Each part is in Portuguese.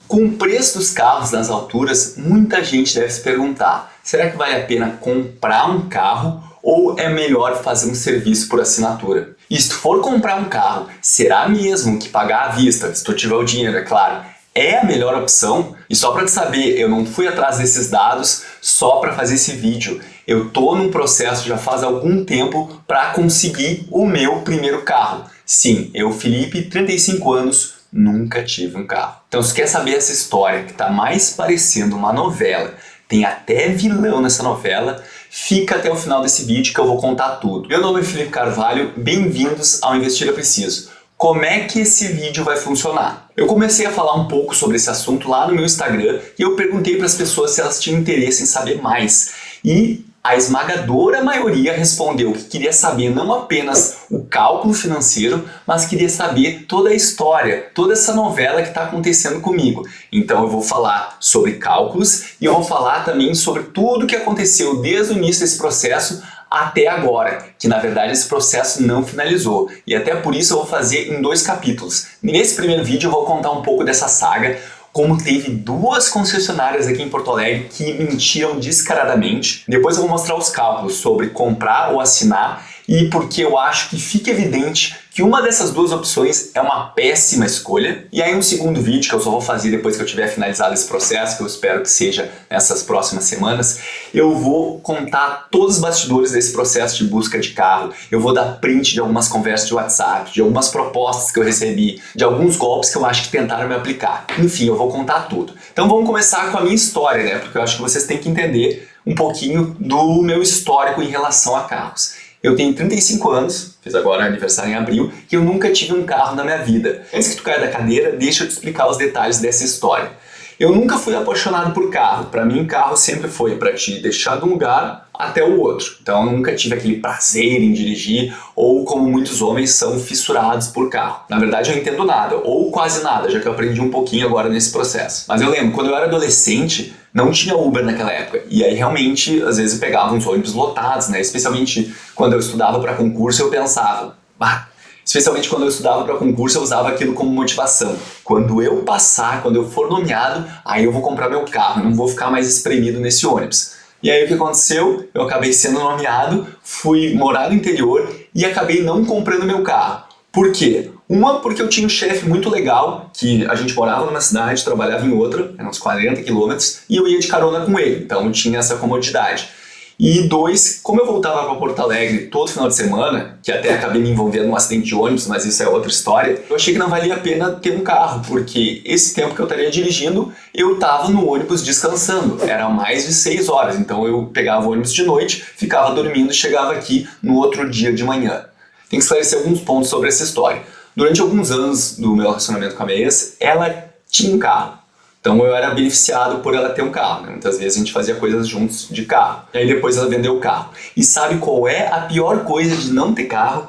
Com o preço dos carros nas alturas, muita gente deve se perguntar: será que vale a pena comprar um carro ou é melhor fazer um serviço por assinatura? E se tu for comprar um carro, será mesmo que pagar à vista, se tu tiver o dinheiro, é claro, é a melhor opção? E só para te saber, eu não fui atrás desses dados só para fazer esse vídeo. Eu tô num processo já faz algum tempo para conseguir o meu primeiro carro. Sim, eu, Felipe, 35 anos, nunca tive um carro. Então, se quer saber essa história que está mais parecendo uma novela, tem até vilão nessa novela, fica até o final desse vídeo que eu vou contar tudo. Meu nome é Felipe Carvalho, bem-vindos ao Investir Eu Preciso. Como é que esse vídeo vai funcionar? Eu comecei a falar um pouco sobre esse assunto lá no meu Instagram e eu perguntei para as pessoas se elas tinham interesse em saber mais. E a esmagadora maioria respondeu que queria saber não apenas o cálculo financeiro, mas queria saber toda a história, toda essa novela que está acontecendo comigo. Então eu vou falar sobre cálculos e eu vou falar também sobre tudo que aconteceu desde o início desse processo até agora, que na verdade esse processo não finalizou. E até por isso eu vou fazer em 2 capítulos. Nesse primeiro vídeo eu vou contar um pouco dessa saga, como teve 2 concessionárias aqui em Porto Alegre que mentiram descaradamente. Depois eu vou mostrar os cálculos sobre comprar ou assinar e porque eu acho que fica evidente que uma dessas 2 opções é uma péssima escolha. E aí um segundo vídeo que eu só vou fazer depois que eu tiver finalizado esse processo, que eu espero que seja nessas próximas semanas, eu vou contar todos os bastidores desse processo de busca de carro. Eu vou dar print de algumas conversas de WhatsApp, de algumas propostas que eu recebi, de alguns golpes que eu acho que tentaram me aplicar. Enfim, eu vou contar tudo. Então vamos começar com a minha história, né? Porque eu acho que vocês têm que entender um pouquinho do meu histórico em relação a carros. Eu tenho 35 anos, fiz agora aniversário em abril, e eu nunca tive um carro na minha vida. Antes que tu caia da cadeira, deixa eu te explicar os detalhes dessa história. Eu nunca fui apaixonado por carro. Para mim, carro sempre foi para te deixar de um lugar até o outro. Então, eu nunca tive aquele prazer em dirigir, ou como muitos homens são fissurados por carro. Na verdade, eu não entendo nada, ou quase nada, já que eu aprendi um pouquinho agora nesse processo. Mas eu lembro, quando eu era adolescente, não tinha Uber naquela época. E aí, realmente, às vezes eu pegava uns ônibus lotados, né? Especialmente quando eu estudava para concurso, eu pensava... Especialmente quando eu estudava para concurso, eu usava aquilo como motivação. Quando eu passar, quando eu for nomeado, aí eu vou comprar meu carro, não vou ficar mais espremido nesse ônibus. E aí o que aconteceu? Eu acabei sendo nomeado, fui morar no interior e acabei não comprando meu carro. Por quê? Uma, porque eu tinha um chefe muito legal, que a gente morava numa cidade, trabalhava em outra, eram uns 40 quilômetros, e eu ia de carona com ele, então eu tinha essa comodidade. E 2, como eu voltava para Porto Alegre todo final de semana, que até acabei me envolvendo num acidente de ônibus, mas isso é outra história, eu achei que não valia a pena ter um carro, porque esse tempo que eu estaria dirigindo, eu estava no ônibus descansando. Era mais de 6 horas, então eu pegava o ônibus de noite, ficava dormindo e chegava aqui no outro dia de manhã. Tem que esclarecer alguns pontos sobre essa história. Durante alguns anos do meu relacionamento com a minha ex, ela tinha um carro. Então eu era beneficiado por ela ter um carro, né? Muitas vezes a gente fazia coisas juntos de carro. E aí depois ela vendeu o carro. E sabe qual é a pior coisa de não ter carro?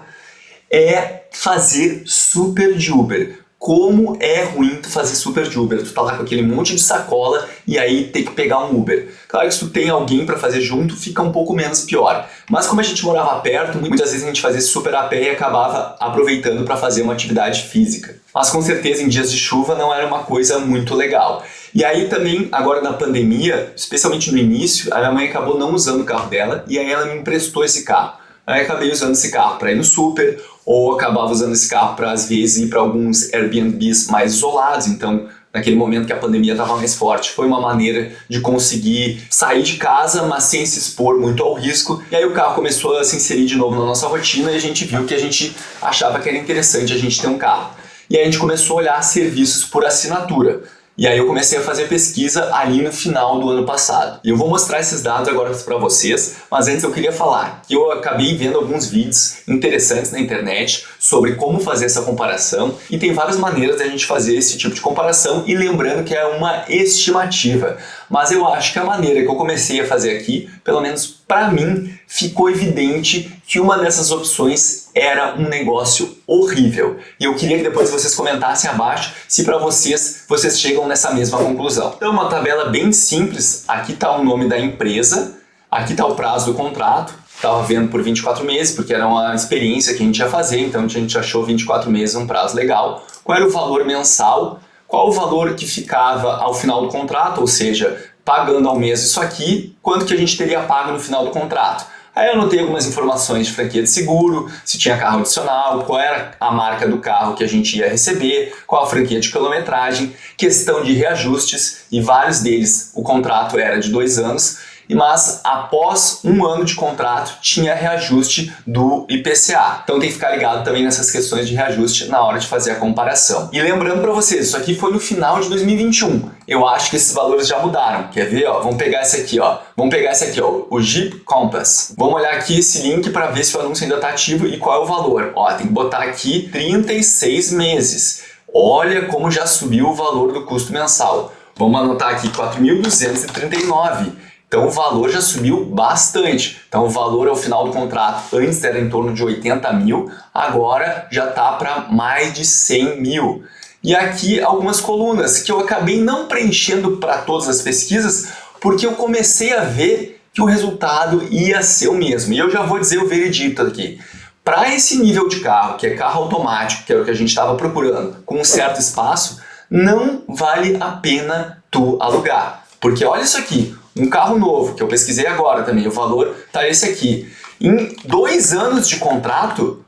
É fazer super de Uber. Como é ruim tu fazer super de Uber. Tu tá lá com aquele monte de sacola e aí tem que pegar um Uber. Claro que se tu tem alguém para fazer junto, fica um pouco menos pior. Mas como a gente morava perto, muitas vezes a gente fazia super a pé e acabava aproveitando para fazer uma atividade física. Mas com certeza em dias de chuva não era uma coisa muito legal. E aí também, agora na pandemia, especialmente no início, a minha mãe acabou não usando o carro dela e aí ela me emprestou esse carro. Aí acabei usando esse carro para ir no super, ou acabava usando esse carro para às vezes ir para alguns Airbnbs mais isolados. Então, naquele momento que a pandemia estava mais forte, foi uma maneira de conseguir sair de casa, mas sem se expor muito ao risco. E aí o carro começou a se inserir de novo na nossa rotina e a gente viu que a gente achava que era interessante a gente ter um carro. E aí a gente começou a olhar serviços por assinatura. E aí eu comecei a fazer pesquisa ali no final do ano passado. E eu vou mostrar esses dados agora para vocês, mas antes eu queria falar que eu acabei vendo alguns vídeos interessantes na internet sobre como fazer essa comparação e tem várias maneiras de a gente fazer esse tipo de comparação e lembrando que é uma estimativa. Mas eu acho que a maneira que eu comecei a fazer aqui, pelo menos para mim, ficou evidente que uma dessas opções era um negócio horrível. E eu queria que depois vocês comentassem abaixo se para vocês chegam nessa mesma conclusão. Então, uma tabela bem simples. Aqui está o nome da empresa, aqui está o prazo do contrato. Estava vendo por 24 meses, porque era uma experiência que a gente ia fazer, então a gente achou 24 meses um prazo legal. Qual era o valor mensal? qual o valor que ficava ao final do contrato, ou seja, pagando ao mês isso aqui, quanto que a gente teria pago no final do contrato. Aí eu anotei algumas informações de franquia de seguro, se tinha carro adicional, qual era a marca do carro que a gente ia receber, qual a franquia de quilometragem, questão de reajustes, e vários deles o contrato era de 2 anos, mas após 1 ano de contrato tinha reajuste do IPCA. Então tem que ficar ligado também nessas questões de reajuste na hora de fazer a comparação. E lembrando para vocês, isso aqui foi no final de 2021. Eu acho que esses valores já mudaram. Quer ver? Ó, vamos pegar esse aqui, ó. O Jeep Compass. Vamos olhar aqui esse link para ver se o anúncio ainda está ativo e qual é o valor. Ó, tem que botar aqui 36 meses. Olha como já subiu o valor do custo mensal. Vamos anotar aqui 4.239. Então o valor já subiu bastante. Então o valor ao final do contrato antes era em torno de 80 mil, agora já está para mais de 100 mil. E aqui algumas colunas que eu acabei não preenchendo para todas as pesquisas, porque eu comecei a ver que o resultado ia ser o mesmo. E eu já vou dizer o veredito aqui. Para esse nível de carro, que é carro automático, que é o que a gente estava procurando, com um certo espaço, não vale a pena tu alugar. Porque olha isso aqui. Um carro novo, que eu pesquisei agora também, o valor tá esse aqui. Em 2 anos de contrato,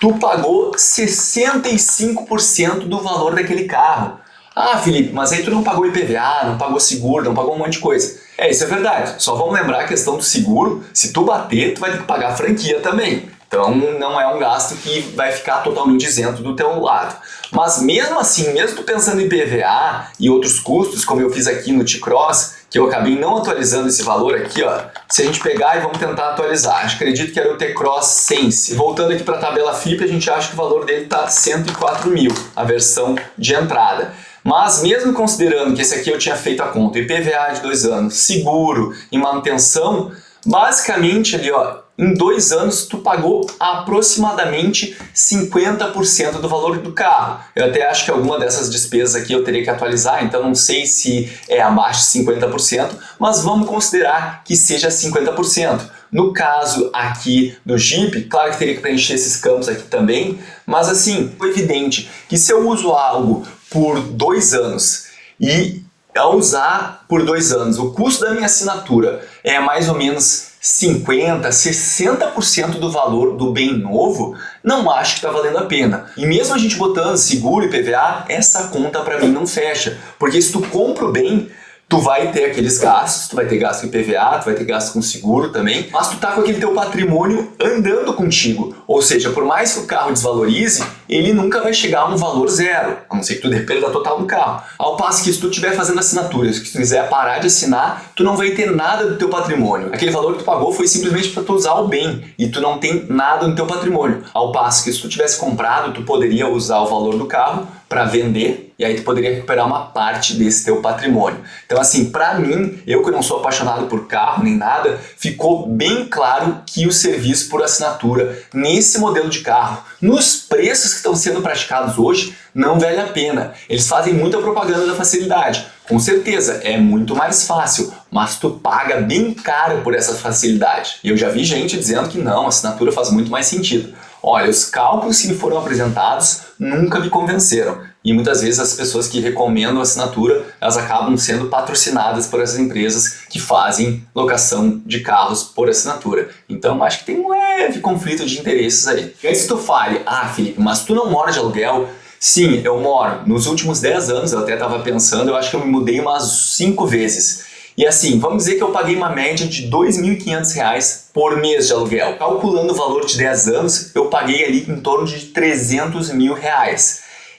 tu pagou 65% do valor daquele carro. Ah, Felipe, mas aí tu não pagou IPVA, não pagou seguro, não pagou um monte de coisa. Isso é verdade. Só vamos lembrar a questão do seguro. Se tu bater, tu vai ter que pagar a franquia também. Então não é um gasto que vai ficar totalmente isento do teu lado. Mas mesmo assim, mesmo tu pensando em IPVA e outros custos, como eu fiz aqui no T-Cross, que eu acabei não atualizando esse valor aqui, ó. Se a gente pegar e vamos tentar atualizar, acredito que era o T-Cross Sense. Voltando aqui para a tabela FIP, a gente acha que o valor dele está 104 mil, a versão de entrada. Mas mesmo considerando que esse aqui eu tinha feito a conta, IPVA de 2 anos, seguro e manutenção, basicamente ali, ó, em 2 anos tu pagou aproximadamente 50% do valor do carro. Eu até acho que alguma dessas despesas aqui eu teria que atualizar, então não sei se é abaixo de 50%, mas vamos considerar que seja 50%. No caso aqui do Jeep, claro que teria que preencher esses campos aqui também, mas assim, é evidente que se eu uso algo por 2 anos e ao usar por 2 anos o custo da minha assinatura é mais ou menos 50%, 60% do valor do bem novo, não acho que está valendo a pena. E mesmo a gente botando seguro e IPVA, essa conta para mim não fecha. Porque se tu compra o bem, tu vai ter aqueles gastos, tu vai ter gasto com IPVA, tu vai ter gasto com seguro também, mas tu tá com aquele teu patrimônio andando contigo. Ou seja, por mais que o carro desvalorize, ele nunca vai chegar a um valor zero, a não ser que tu dê perda total do carro. Ao passo que se tu estiver fazendo assinaturas, se tu quiser parar de assinar, tu não vai ter nada do teu patrimônio. Aquele valor que tu pagou foi simplesmente para tu usar o bem e tu não tem nada no teu patrimônio. Ao passo que se tu tivesse comprado, tu poderia usar o valor do carro para vender e aí tu poderia recuperar uma parte desse teu patrimônio. Então assim, para mim, eu que não sou apaixonado por carro nem nada, ficou bem claro que o serviço por assinatura nesse modelo de carro, nos preços que estão sendo praticados hoje, não vale a pena. Eles fazem muita propaganda da facilidade. Com certeza, é muito mais fácil, mas tu paga bem caro por essa facilidade. E eu já vi gente dizendo que não, a assinatura faz muito mais sentido. Olha, os cálculos que me foram apresentados nunca me convenceram. E muitas vezes as pessoas que recomendam a assinatura, elas acabam sendo patrocinadas por essas empresas que fazem locação de carros por assinatura. Então acho que tem um leve conflito de interesses aí. E antes que tu fale, Felipe, mas tu não mora de aluguel? Sim, eu moro. Nos últimos 10 anos, eu até estava pensando, eu acho que eu me mudei umas 5 vezes. E assim, vamos dizer que eu paguei uma média de R$ 2.500 por mês de aluguel. Calculando o valor de 10 anos, eu paguei ali em torno de R$ 300 mil.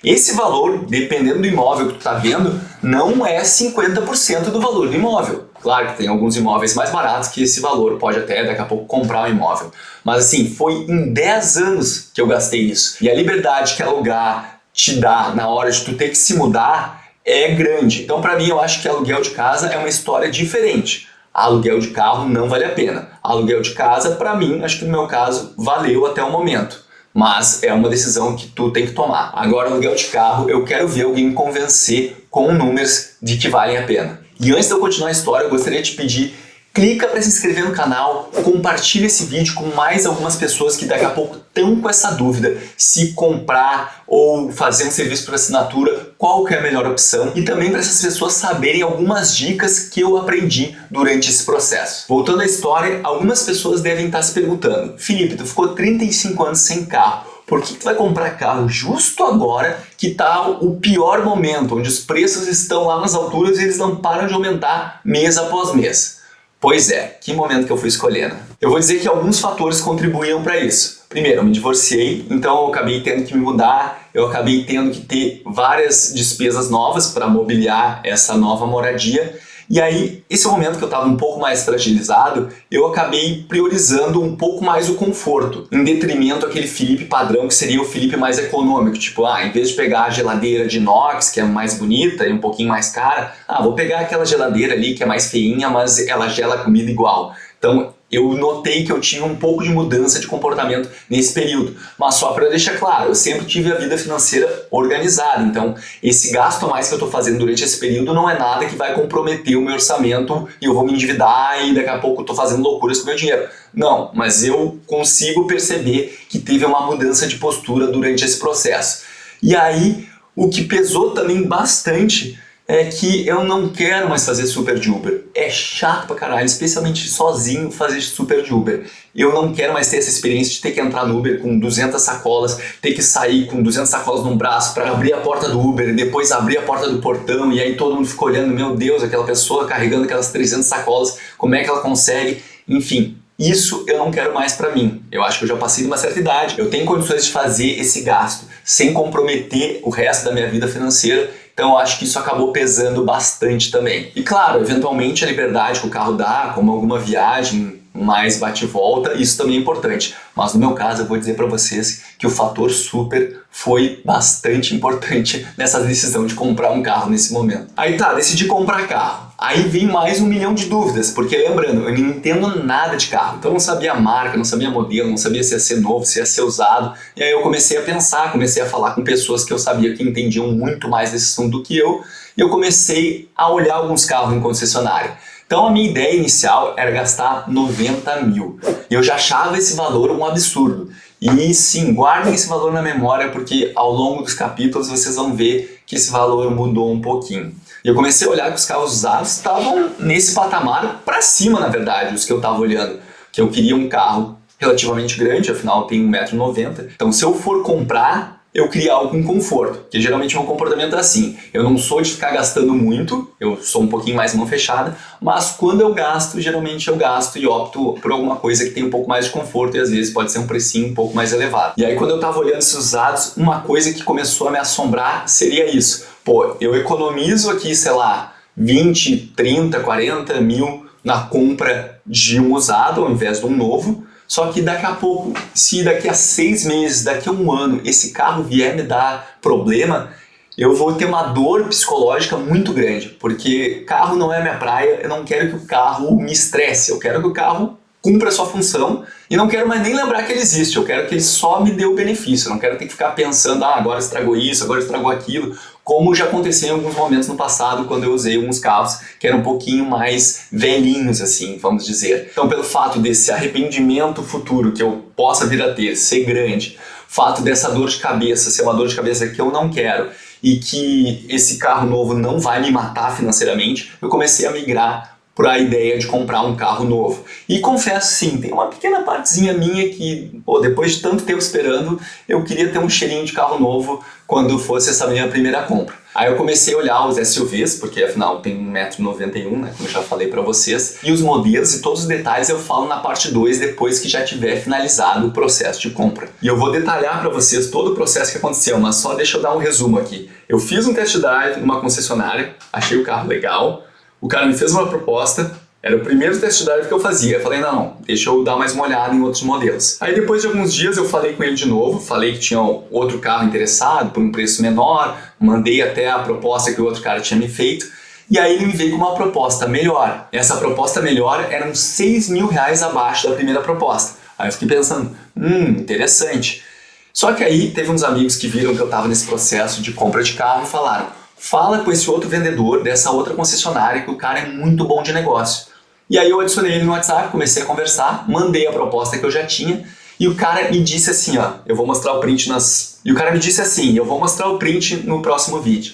Esse valor, dependendo do imóvel que tu está vendo, não é 50% do valor do imóvel. Claro que tem alguns imóveis mais baratos que esse valor pode até daqui a pouco comprar um imóvel. Mas assim, foi em 10 anos que eu gastei isso. E a liberdade que alugar te dá na hora de tu ter que se mudar é grande. Então para mim eu acho que aluguel de casa é uma história diferente. Aluguel de carro não vale a pena. Aluguel de casa, para mim, acho que no meu caso, valeu até o momento. Mas é uma decisão que tu tem que tomar. Agora, aluguel de carro, eu quero ver alguém me convencer com números de que valem a pena. E antes de eu continuar a história, eu gostaria de te pedir clica para se inscrever no canal, compartilha esse vídeo com mais algumas pessoas que daqui a pouco estão com essa dúvida se comprar ou fazer um serviço por assinatura, qual que é a melhor opção, e também para essas pessoas saberem algumas dicas que eu aprendi durante esse processo. Voltando à história, algumas pessoas devem estar se perguntando: Felipe, tu ficou 35 anos sem carro, por que tu vai comprar carro justo agora que está o pior momento, onde os preços estão lá nas alturas e eles não param de aumentar mês após mês? Pois é, que momento que eu fui escolhendo. Eu vou dizer que alguns fatores contribuíam para isso. Primeiro, eu me divorciei, então eu acabei tendo que me mudar, eu acabei tendo que ter várias despesas novas para mobiliar essa nova moradia. E aí, esse momento que eu estava um pouco mais fragilizado, eu acabei priorizando um pouco mais o conforto, em detrimento daquele Felipe padrão, que seria o Felipe mais econômico. Tipo, em vez de pegar a geladeira de inox, que é mais bonita e um pouquinho mais cara, vou pegar aquela geladeira ali que é mais feinha, mas ela gela a comida igual. Então, eu notei que eu tive um pouco de mudança de comportamento nesse período. Mas só para deixar claro, eu sempre tive a vida financeira organizada. Então, esse gasto a mais que eu estou fazendo durante esse período não é nada que vai comprometer o meu orçamento e eu vou me endividar e daqui a pouco eu estou fazendo loucuras com o meu dinheiro. Não, mas eu consigo perceber que teve uma mudança de postura durante esse processo. E aí, o que pesou também bastante é que eu não quero mais fazer super de Uber. É chato pra caralho, especialmente sozinho fazer super de Uber. Eu não quero mais ter essa experiência de ter que entrar no Uber com 200 sacolas, ter que sair com 200 sacolas no braço para abrir a porta do Uber e depois abrir a porta do portão e aí todo mundo fica olhando, meu Deus, aquela pessoa carregando aquelas 300 sacolas, como é que ela consegue? Enfim, isso eu não quero mais para mim. Eu acho que eu já passei de uma certa idade. Eu tenho condições de fazer esse gasto sem comprometer o resto da minha vida financeira. Então eu acho que isso acabou pesando bastante também. E claro, eventualmente a liberdade que o carro dá, como alguma viagem mais bate e volta, isso também é importante. Mas no meu caso eu vou dizer para vocês que o fator super foi bastante importante nessa decisão de comprar um carro nesse momento. Aí decidi comprar carro. Aí vem mais 1 milhão de dúvidas, porque lembrando, eu não entendo nada de carro. Então eu não sabia a marca, não sabia modelo, não sabia se ia ser novo, se ia ser usado. E aí eu comecei a pensar, comecei a falar com pessoas que eu sabia que entendiam muito mais desse assunto do que eu. E eu comecei a olhar alguns carros em concessionária. Então a minha ideia inicial era gastar 90 mil. E eu já achava esse valor um absurdo. E sim, guardem esse valor na memória, porque ao longo dos capítulos vocês vão ver que esse valor mudou um pouquinho. E eu comecei a olhar que os carros usados estavam nesse patamar para cima, na verdade, os que eu estava olhando. Que eu queria um carro relativamente grande, afinal eu tenho 1,90 m. Então se eu for comprar, eu queria algo com conforto, que geralmente meu comportamento é assim. Eu não sou de ficar gastando muito, eu sou um pouquinho mais mão fechada, mas quando eu gasto, geralmente eu gasto e opto por alguma coisa que tem um pouco mais de conforto e às vezes pode ser um precinho um pouco mais elevado. E aí quando eu tava olhando esses usados, uma coisa que começou a me assombrar seria isso. Eu economizo aqui, sei lá, 20, 30, 40 mil na compra de um usado ao invés de um novo. Só que daqui a pouco, se daqui a 6 meses, daqui a 1 ano, esse carro vier me dar problema, eu vou ter uma dor psicológica muito grande, porque carro não é minha praia, eu não quero que o carro me estresse, eu quero que o carro cumpra a sua função e não quero mais nem lembrar que ele existe, eu quero que ele só me dê o benefício, eu não quero ter que ficar pensando, agora estragou isso, agora estragou aquilo, como já aconteceu em alguns momentos no passado quando eu usei alguns carros que eram um pouquinho mais velhinhos, assim, vamos dizer. Então, pelo fato desse arrependimento futuro que eu possa vir a ter, ser grande, fato dessa dor de cabeça ser uma dor de cabeça que eu não quero e que esse carro novo não vai me matar financeiramente, eu comecei a migrar para a ideia de comprar um carro novo. E confesso sim, tem uma pequena partezinha minha que, depois de tanto tempo esperando, eu queria ter um cheirinho de carro novo quando fosse essa minha primeira compra. Aí eu comecei a olhar os SUVs, porque afinal tem 1,91 m, né, como eu já falei para vocês, e os modelos e todos os detalhes eu falo na parte 2 depois que já tiver finalizado o processo de compra. E eu vou detalhar para vocês todo o processo que aconteceu, mas só deixa eu dar um resumo aqui. Eu fiz um test drive numa concessionária, achei o carro legal, o cara me fez uma proposta, era o primeiro test drive que eu fazia. Eu falei, não, deixa eu dar mais uma olhada em outros modelos. Aí depois de alguns dias eu falei com ele de novo, falei que tinha outro carro interessado por um preço menor, mandei até a proposta que o outro cara tinha me feito, e aí ele me veio com uma proposta melhor. Essa proposta melhor era uns 6 mil reais abaixo da primeira proposta. Aí eu fiquei pensando, interessante. Só que aí teve uns amigos que viram que eu estava nesse processo de compra de carro e falaram, fala com esse outro vendedor dessa outra concessionária que o cara é muito bom de negócio. E aí eu adicionei ele no WhatsApp, comecei a conversar, mandei a proposta que eu já tinha e o cara me disse assim, ó, eu vou mostrar o print nas... E o cara me disse assim, eu vou mostrar o print no próximo vídeo.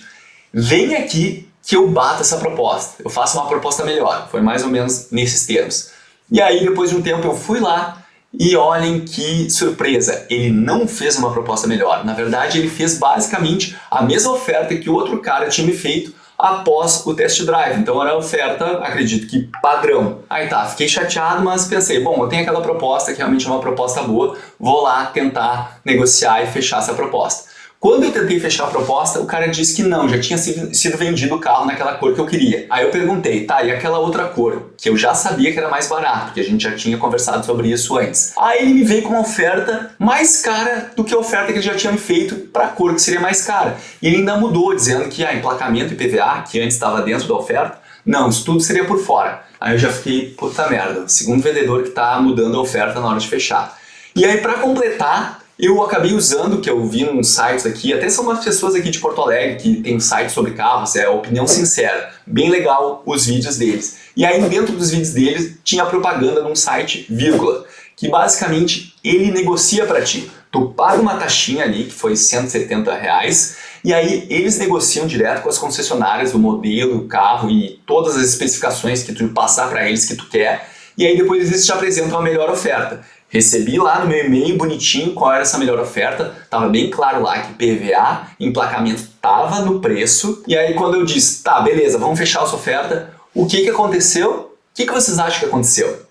Vem aqui que eu bato essa proposta, eu faço uma proposta melhor. Foi mais ou menos nesses termos. E aí depois de um tempo eu fui lá e olhem que surpresa, ele não fez uma proposta melhor. Na verdade ele fez basicamente a mesma oferta que o outro cara tinha me feito após o test drive. Então era a oferta, acredito que padrão. Aí tá, fiquei chateado, mas pensei, bom, eu tenho aquela proposta que realmente é uma proposta boa, vou lá tentar negociar e fechar essa proposta. Quando eu tentei fechar a proposta, o cara disse que não, já tinha sido vendido o carro naquela cor que eu queria. Aí eu perguntei, tá, e aquela outra cor? Que eu já sabia que era mais barato, porque a gente já tinha conversado sobre isso antes. Aí ele me veio com uma oferta mais cara do que a oferta que ele já tinha me feito para a cor que seria mais cara. E ele ainda mudou, dizendo que emplacamento e PVA, que antes estava dentro da oferta, não, isso tudo seria por fora. Aí eu já fiquei, puta merda, segundo vendedor que tá mudando a oferta na hora de fechar. E aí para completar, eu acabei usando, que eu vi nos sites aqui, até são umas pessoas aqui de Porto Alegre que tem um site sobre carros, é a Opinião Sincera. Bem legal os vídeos deles. E aí dentro dos vídeos deles tinha propaganda num site, vírgula, que basicamente ele negocia para ti. Tu paga uma taxinha ali, que foi R$170, e aí eles negociam direto com as concessionárias o modelo, o carro e todas as especificações que tu passar para eles que tu quer, e aí depois eles te apresentam a melhor oferta. Recebi lá no meu e-mail bonitinho qual era essa melhor oferta, tava bem claro lá que PVA, emplacamento tava no preço, e aí quando eu disse, tá, beleza, vamos fechar essa oferta, o que aconteceu? O que vocês acham que aconteceu?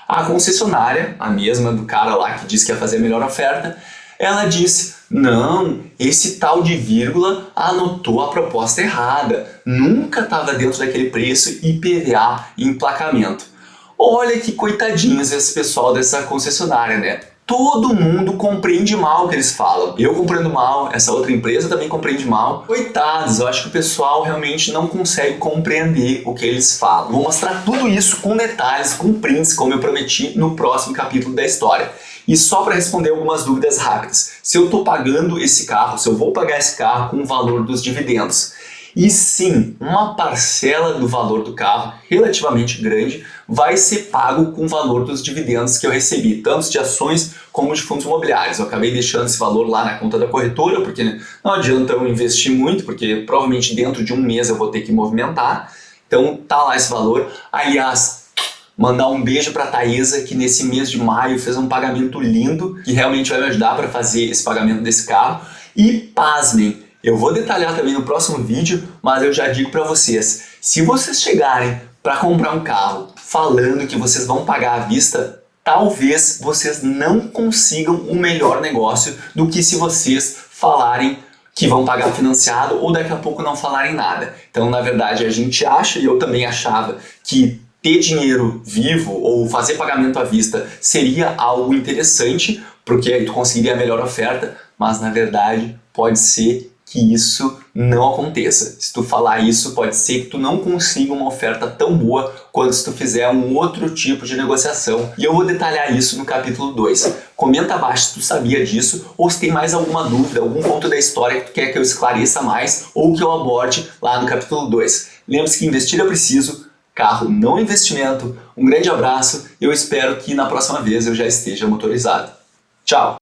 A concessionária, a mesma do cara lá que disse que ia fazer a melhor oferta, ela disse, não, esse tal de vírgula anotou a proposta errada, nunca estava dentro daquele preço IPVA e emplacamento. Olha que coitadinhos esse pessoal dessa concessionária, né? Todo mundo compreende mal o que eles falam. Eu compreendo mal, essa outra empresa também compreende mal. Coitados, eu acho que o pessoal realmente não consegue compreender o que eles falam. Vou mostrar tudo isso com detalhes, com prints, como eu prometi no próximo capítulo da história. E só para responder algumas dúvidas rápidas. Se eu estou pagando esse carro, se eu vou pagar esse carro com o valor dos dividendos. E sim, uma parcela do valor do carro, relativamente grande, vai ser pago com o valor dos dividendos que eu recebi, tanto de ações como de fundos imobiliários. Eu acabei deixando esse valor lá na conta da corretora, porque não adianta eu investir muito, porque provavelmente dentro de um mês eu vou ter que movimentar. Então tá lá esse valor. Aliás, mandar um beijo para a Thaisa, que nesse mês de maio fez um pagamento lindo, que realmente vai me ajudar para fazer esse pagamento desse carro. E pasmem, eu vou detalhar também no próximo vídeo, mas eu já digo para vocês, se vocês chegarem para comprar um carro falando que vocês vão pagar à vista, talvez vocês não consigam um melhor negócio do que se vocês falarem que vão pagar financiado ou daqui a pouco não falarem nada. Então, na verdade, a gente acha, e eu também achava, que ter dinheiro vivo ou fazer pagamento à vista seria algo interessante, porque aí tu conseguiria a melhor oferta, mas na verdade pode ser que isso não aconteça. Se tu falar isso, pode ser que tu não consiga uma oferta tão boa quanto se tu fizer um outro tipo de negociação. E eu vou detalhar isso no capítulo 2. Comenta abaixo se tu sabia disso ou se tem mais alguma dúvida, algum ponto da história que tu quer que eu esclareça mais ou que eu aborde lá no capítulo 2. Lembre-se que investir é preciso, carro não é investimento. Um grande abraço e eu espero que na próxima vez eu já esteja motorizado. Tchau!